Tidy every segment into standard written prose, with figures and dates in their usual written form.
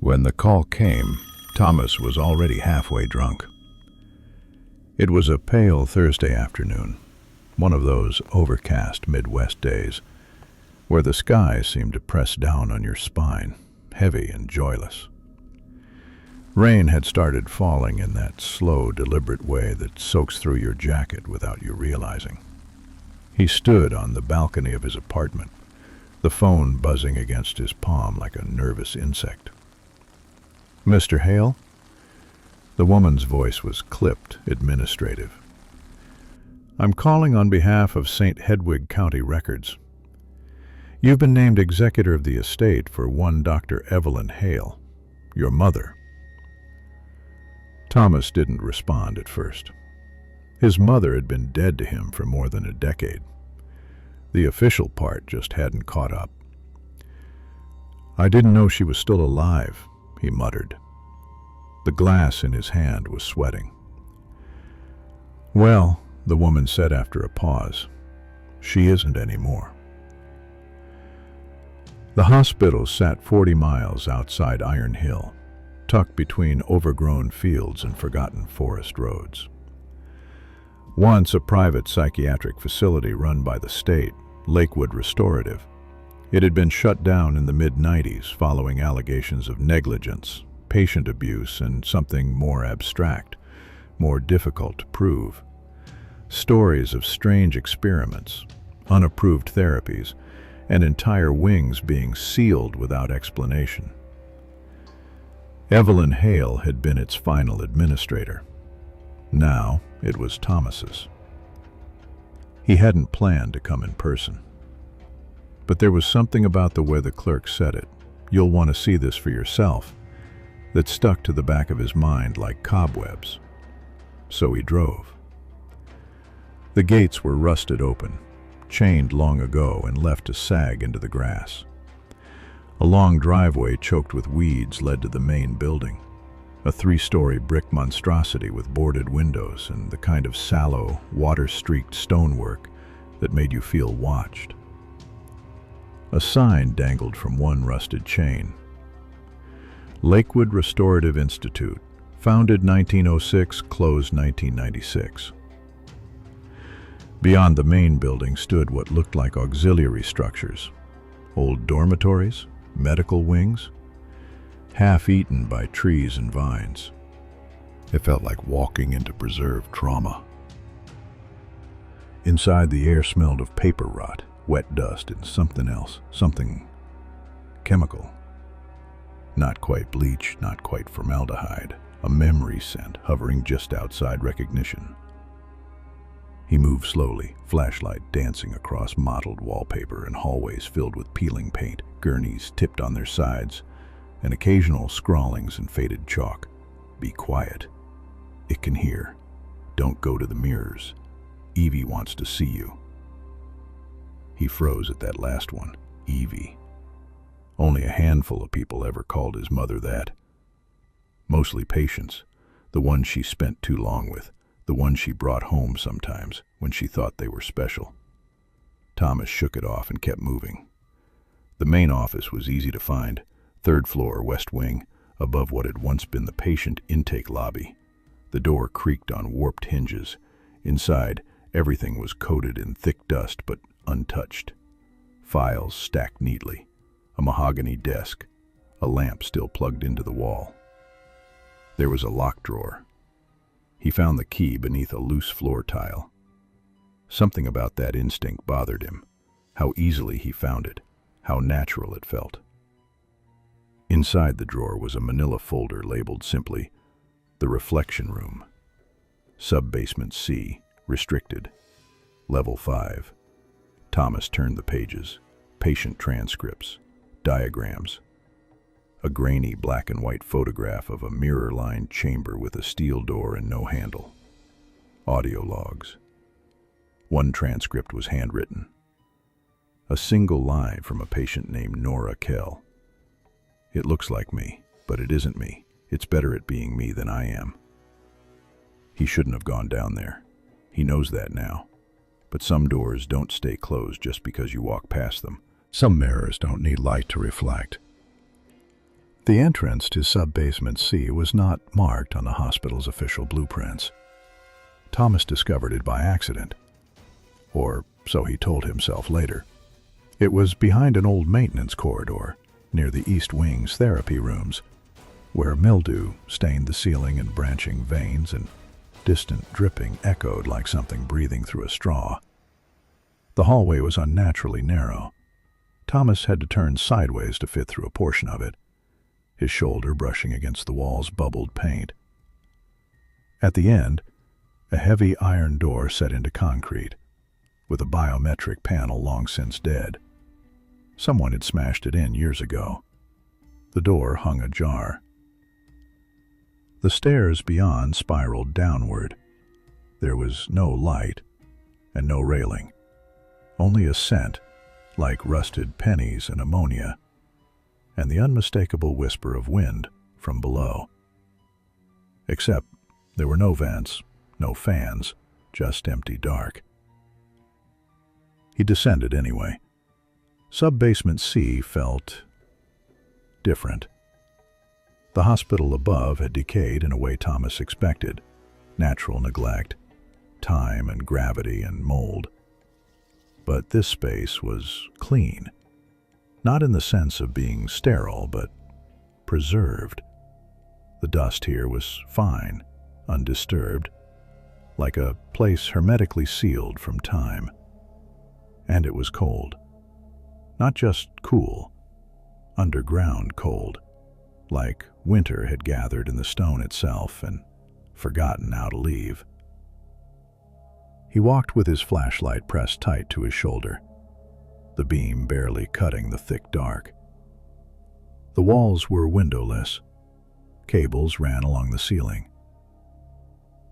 When the call came, Thomas was already halfway drunk. It was a pale Thursday afternoon, one of those overcast Midwest days where the sky seemed to press down on your spine, heavy and joyless. Rain had started falling in that slow, deliberate way that soaks through your jacket without you realizing. He stood on the balcony of his apartment, the phone buzzing against his palm like a nervous insect. "Mr. Hale?" The woman's voice was clipped, administrative. "I'm calling on behalf of St. Hedwig County Records. You've been named executor of the estate for one Dr. Evelyn Hale, your mother." Thomas didn't respond at first. His mother had been dead to him for more than a decade. The official part just hadn't caught up. "I didn't know she was still alive," he muttered. The glass in his hand was sweating. "Well," the woman said after a pause, "she isn't anymore." The hospital sat 40 miles outside Iron Hill, tucked between overgrown fields and forgotten forest roads. Once a private psychiatric facility run by the state, Lakewood Restorative, it had been shut down in the mid-90s following allegations of negligence, patient abuse, and something more abstract, more difficult to prove. Stories of strange experiments, unapproved therapies, and entire wings being sealed without explanation. Evelyn Hale had been its final administrator. Now it was Thomas's. He hadn't planned to come in person. But there was something about the way the clerk said it, "You'll want to see this for yourself," that stuck to the back of his mind like cobwebs. So he drove. The gates were rusted open, chained long ago and left to sag into the grass. A long driveway choked with weeds led to the main building, a 3-story brick monstrosity with boarded windows and the kind of sallow, water-streaked stonework that made you feel watched. A sign dangled from one rusted chain. Lakewood Restorative Institute, founded 1906, closed 1996. Beyond the main building stood what looked like auxiliary structures, old dormitories, medical wings, half-eaten by trees and vines. It felt like walking into preserved trauma. Inside, the air smelled of paper rot, wet dust, and something else, something chemical. Not quite bleach, not quite formaldehyde, a memory scent hovering just outside recognition. He moved slowly, flashlight dancing across mottled wallpaper and hallways filled with peeling paint, gurneys tipped on their sides, and occasional scrawlings in faded chalk. "Be quiet. It can hear. Don't go to the mirrors. Evie wants to see you." He froze at that last one, Evie. Only a handful of people ever called his mother that. Mostly patients, the ones she spent too long with, the ones she brought home sometimes when she thought they were special. Thomas shook it off and kept moving. The main office was easy to find, 3rd floor, west wing, above what had once been the patient intake lobby. The door creaked on warped hinges. Inside, everything was coated in thick dust but untouched. Files stacked neatly, a mahogany desk, a lamp still plugged into the wall. There was a lock drawer. He found the key beneath a loose floor tile. Something about that instinct bothered him, how easily he found it, how natural it felt. Inside the drawer was a manila folder labeled simply, "The Reflection Room. Sub-basement C, restricted. Level 5. Thomas turned the pages. Patient transcripts, diagrams. A grainy black and white photograph of a mirror-lined chamber with a steel door and no handle. Audio logs. One transcript was handwritten. A single line from a patient named Nora Kell. "It looks like me, but it isn't me. It's better at being me than I am." He shouldn't have gone down there. He knows that now. But some doors don't stay closed just because you walk past them. Some mirrors don't need light to reflect. The entrance to sub-basement C was not marked on the hospital's official blueprints. Thomas discovered it by accident, or so he told himself later. It was behind an old maintenance corridor near the East Wing's therapy rooms, where mildew stained the ceiling and branching veins and distant dripping echoed like something breathing through a straw. The hallway was unnaturally narrow. Thomas had to turn sideways to fit through a portion of it, his shoulder brushing against the wall's bubbled paint. At the end, a heavy iron door set into concrete, with a biometric panel long since dead. Someone had smashed it in years ago. The door hung ajar. The stairs beyond spiraled downward. There was no light and no railing, only a scent like rusted pennies and ammonia, and the unmistakable whisper of wind from below. Except there were no vents, no fans, just empty dark. He descended anyway. Sub-basement C felt different. The hospital above had decayed in a way Thomas expected. Natural neglect, time and gravity and mold. But this space was clean. Not in the sense of being sterile, but preserved. The dust here was fine, undisturbed, like a place hermetically sealed from time. And it was cold. Not just cool, underground cold, like winter had gathered in the stone itself and forgotten how to leave. He walked with his flashlight pressed tight to his shoulder, the beam barely cutting the thick dark. The walls were windowless. Cables ran along the ceiling.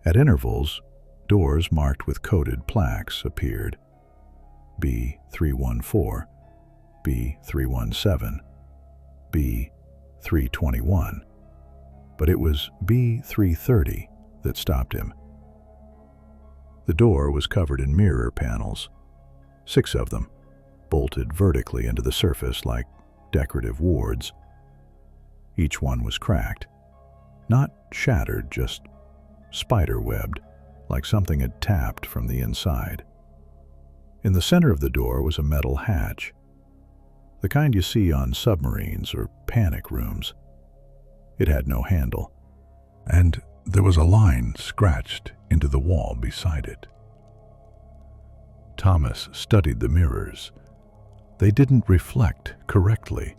At intervals, doors marked with coded plaques appeared. B314, B317, B321. But it was B330 that stopped him. The door was covered in mirror panels, 6 of them, bolted vertically into the surface like decorative wards. Each one was cracked. Not shattered, just spider-webbed, like something had tapped from the inside. In the center of the door was a metal hatch, the kind you see on submarines or panic rooms. It had no handle, and there was a line scratched into the wall beside it. Thomas studied the mirrors. They didn't reflect correctly.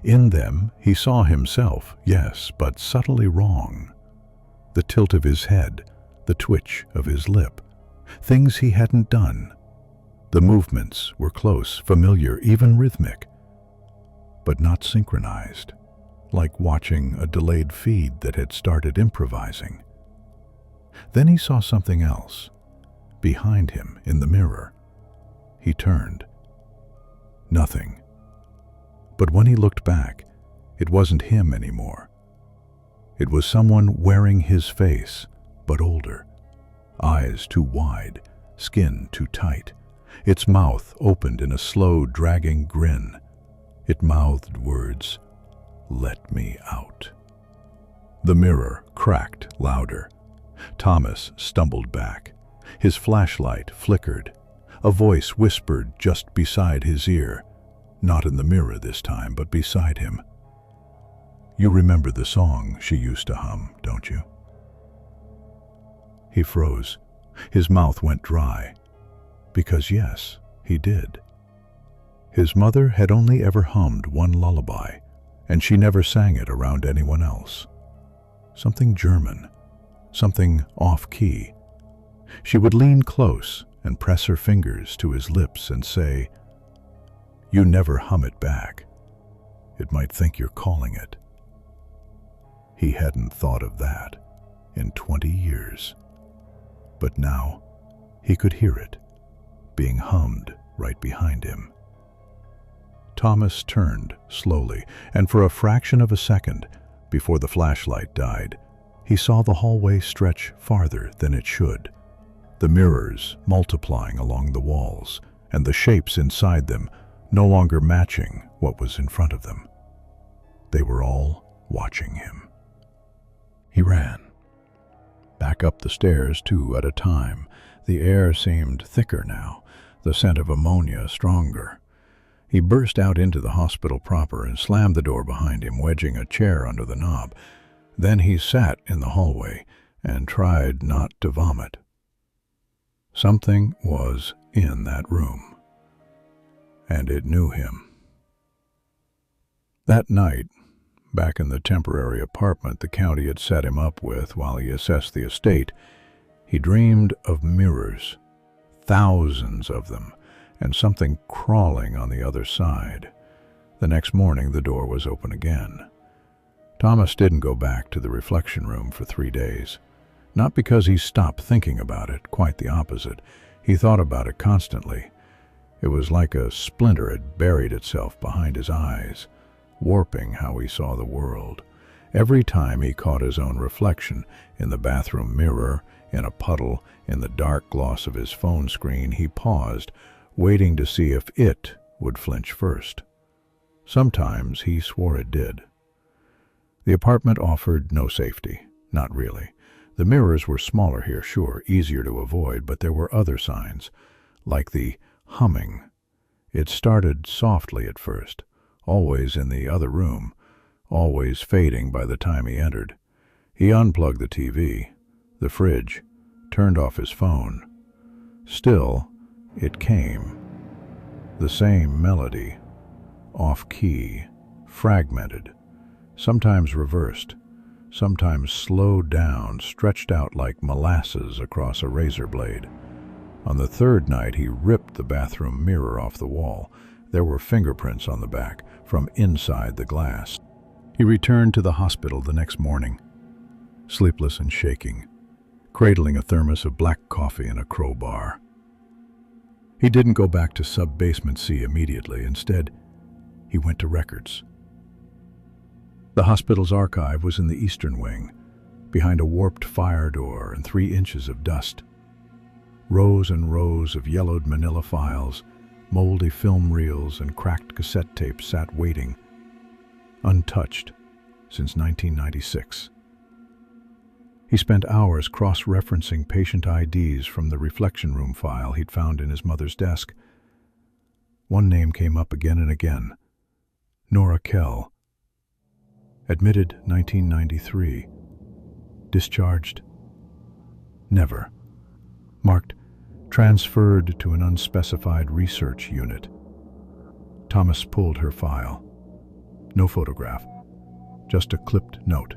In them, he saw himself, yes, but subtly wrong. The tilt of his head, the twitch of his lip, things he hadn't done. The movements were close, familiar, even rhythmic, but not synchronized, like watching a delayed feed that had started improvising. Then he saw something else, behind him in the mirror. He turned. Nothing. But when he looked back, it wasn't him anymore. It was someone wearing his face, but older. Eyes too wide, skin too tight. Its mouth opened in a slow, dragging grin. It mouthed words, "Let me out." The mirror cracked louder. Thomas stumbled back. His flashlight flickered. A voice whispered just beside his ear, not in the mirror this time, but beside him. "You remember the song she used to hum, don't you?" He froze. His mouth went dry. Because yes, he did. His mother had only ever hummed one lullaby, and she never sang it around anyone else. Something German, something off-key. She would lean close and press her fingers to his lips and say, "You never hum it back. It might think you're calling it." He hadn't thought of that in 20 years. But now he could hear it, being hummed right behind him. Thomas turned slowly, and for a fraction of a second, before the flashlight died, he saw the hallway stretch farther than it should, the mirrors multiplying along the walls, and the shapes inside them no longer matching what was in front of them. They were all watching him. He ran. Back up the stairs, 2 at a time. The air seemed thicker now, the scent of ammonia stronger. He burst out into the hospital proper and slammed the door behind him, wedging a chair under the knob. Then he sat in the hallway and tried not to vomit. Something was in that room, and it knew him. That night, back in the temporary apartment the county had set him up with while he assessed the estate, he dreamed of mirrors, thousands of them, and something crawling on the other side. The next morning the door was open again. Thomas didn't go back to the reflection room for 3 days. Not because he stopped thinking about it, quite the opposite. He thought about it constantly. It was like a splinter had buried itself behind his eyes, warping how he saw the world. Every time he caught his own reflection, in the bathroom mirror, in a puddle, in the dark gloss of his phone screen, he paused, waiting to see if it would flinch first. Sometimes he swore it did. The apartment offered no safety, not really. The mirrors were smaller here, sure, easier to avoid, but there were other signs, like the humming. It started softly at first, always in the other room, always fading by the time he entered. He unplugged the TV, the fridge, turned off his phone. Still, it came. The same melody, off-key, fragmented, sometimes reversed, sometimes slowed down, stretched out like molasses across a razor blade. On the 3rd night, he ripped the bathroom mirror off the wall. There were fingerprints on the back, from inside the glass. He returned to the hospital the next morning, sleepless and shaking, cradling a thermos of black coffee and a crowbar. He didn't go back to sub-basement C immediately. Instead, he went to records. The hospital's archive was in the eastern wing, behind a warped fire door and 3 inches of dust. Rows and rows of yellowed manila files, moldy film reels, and cracked cassette tapes sat waiting, untouched since 1996. He spent hours cross-referencing patient IDs from the reflection room file he'd found in his mother's desk. One name came up again and again: Nora Kell. Admitted 1993. Discharged? Never. Marked transferred to an unspecified research unit. Thomas pulled her file. No photograph, just a clipped note.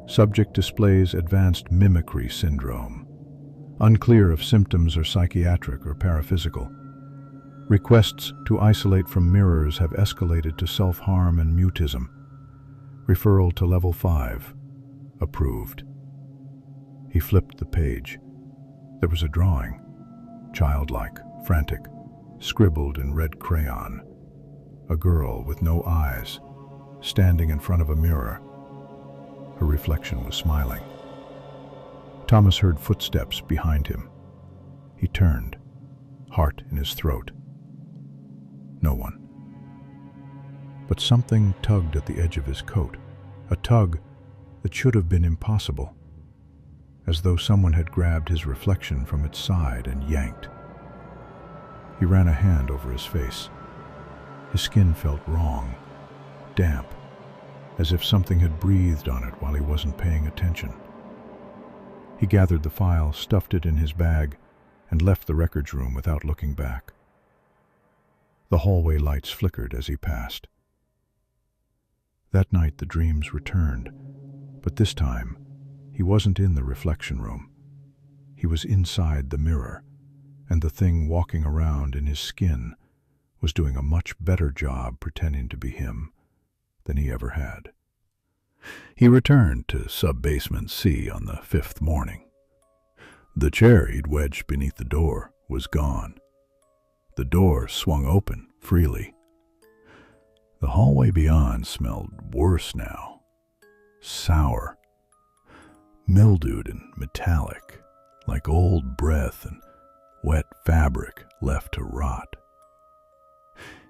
Subject displays advanced mimicry syndrome. Unclear if symptoms are psychiatric or paraphysical. Requests to isolate from mirrors have escalated to self-harm and mutism. Referral to level 5. Approved. He flipped the page. There was a drawing, childlike, frantic, scribbled in red crayon. A girl with no eyes, standing in front of a mirror. Her reflection was smiling. Thomas heard footsteps behind him. He turned, heart in his throat. No one. But something tugged at the edge of his coat, a tug that should have been impossible, as though someone had grabbed his reflection from its side and yanked. He ran a hand over his face. His skin felt wrong, damp, as if something had breathed on it while he wasn't paying attention. He gathered the file, stuffed it in his bag, and left the records room without looking back. The hallway lights flickered as he passed. That night the dreams returned, but this time he wasn't in the reflection room. He was inside the mirror, and the thing walking around in his skin was doing a much better job pretending to be him than he ever had. He returned to sub-basement C on the 5th morning. The chair he'd wedged beneath the door was gone. The door swung open freely. The hallway beyond smelled worse now. Sour, mildewed and metallic, like old breath and wet fabric left to rot.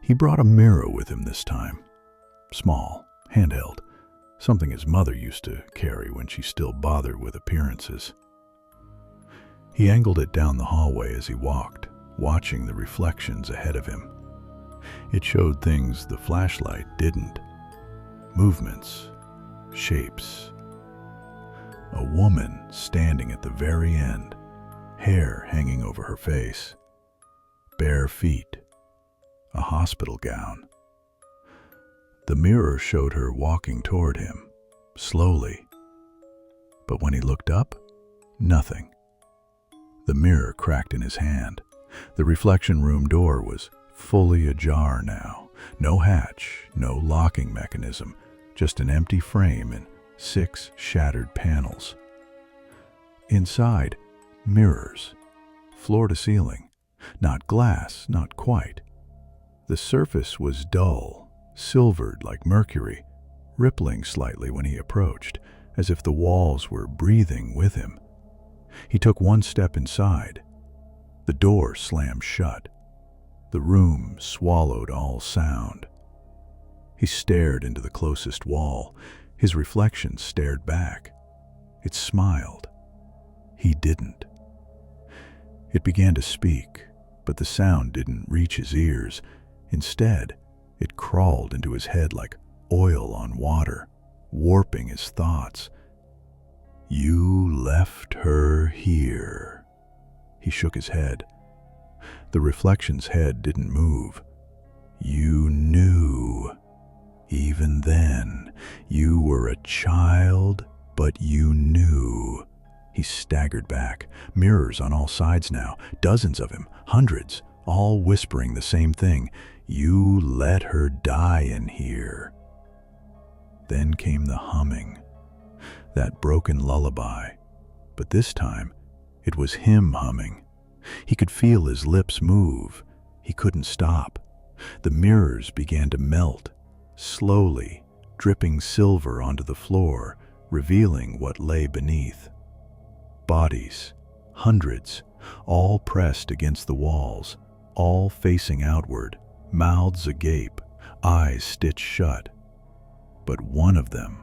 He brought a mirror with him this time. Small, handheld, something his mother used to carry when she still bothered with appearances. He angled it down the hallway as he walked, watching the reflections ahead of him. It showed things the flashlight didn't. Movements, shapes. A woman standing at the very end, hair hanging over her face. Bare feet. A hospital gown. The mirror showed her walking toward him, slowly. But when he looked up, nothing. The mirror cracked in his hand. The reflection room door was fully ajar now. No hatch, no locking mechanism, just an empty frame and 6 shattered panels. Inside, mirrors, floor to ceiling. Not glass, not quite. The surface was dull, silvered like mercury, rippling slightly when he approached, as if the walls were breathing with him. He took one step inside. The door slammed shut. The room swallowed all sound. He stared into the closest wall. His reflection stared back. It smiled. He didn't. It began to speak, but the sound didn't reach his ears. Instead, it crawled into his head like oil on water, warping his thoughts. "You left her here." He shook his head. The reflection's head didn't move. "You knew. Even then, you were a child, but you knew." He staggered back. Mirrors on all sides now, dozens of him, hundreds, all whispering the same thing. "You let her die in here." Then came the humming, that broken lullaby. But this time, it was him humming. He could feel his lips move. He couldn't stop. The mirrors began to melt, slowly, dripping silver onto the floor, revealing what lay beneath. Bodies, hundreds, all pressed against the walls, all facing outward, mouths agape, eyes stitched shut. But one of them,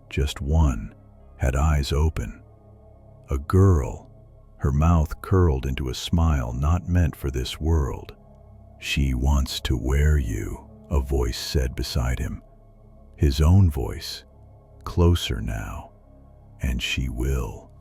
just one, had eyes open. A girl, her mouth curled into a smile not meant for this world. "She wants to wear you," a voice said beside him. His own voice, closer now. "And she will."